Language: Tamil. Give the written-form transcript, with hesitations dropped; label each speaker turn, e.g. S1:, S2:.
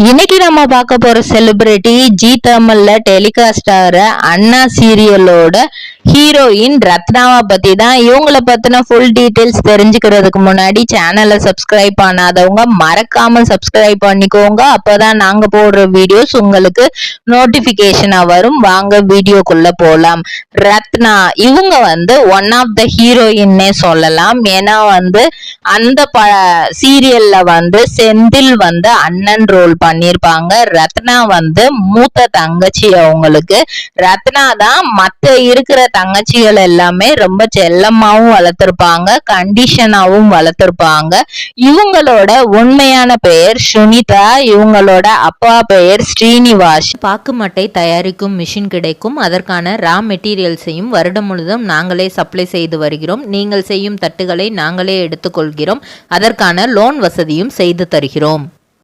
S1: இன்னைக்கு நம்ம பார்க்க போற செலிபிரிட்டி ஜி தமிழ்ல டெலிகாஸ்ட் ஆகிற அண்ணா சீரியலோட ஹீரோயின் ரத்னாவை பத்தி தான். இவங்களை பத்தின ஃபுல் டீடைல்ஸ் தெரிஞ்சுக்கிறதுக்கு முன்னாடி சேனலை சப்ஸ்கிரைப் பண்ணாதவங்க மறக்காம சப்ஸ்கிரைப் பண்ணிக்கோங்க. அப்பதான் நாங்க போடுற வீடியோஸ் உங்களுக்கு நோட்டிபிகேஷனா வரும். வாங்க வீடியோக்குள்ள போலாம். ரத்னா இவங்க ஒன் ஆஃப் த ஹீரோயின்னே சொல்லலாம். ஏன்னா அந்த சீரியல்ல செந்தில் அண்ணன் ரோல் பண்ணிருப்பாங்க. ரத்னா மூத்த தங்கச்சி அவங்களுக்கு. ரத்னா தான் மத்த இருக்கிற தங்கச்சிகள் எல்லாமே ரொம்ப செல்லமாவும் வளர்த்திருப்பாங்க, கண்டிஷனாவும் வளர்த்திருப்பாங்க. இவங்களோட உண்மையான பெயர் சுனிதா. இவங்களோட அப்பா பெயர் ஸ்ரீனிவாஸ். பாக்குமட்டை தயாரிக்கும் மிஷின் கிடைக்கும். அதற்கான ரா மெட்டீரியல்ஸையும் வருடம் முழுதும் நாங்களே சப்ளை செய்து வருகிறோம். நீங்கள் செய்யும் தட்டுகளை நாங்களே எடுத்துக்கொள்கிறோம். அதற்கான லோன் வசதியும் செய்து தருகிறோம்.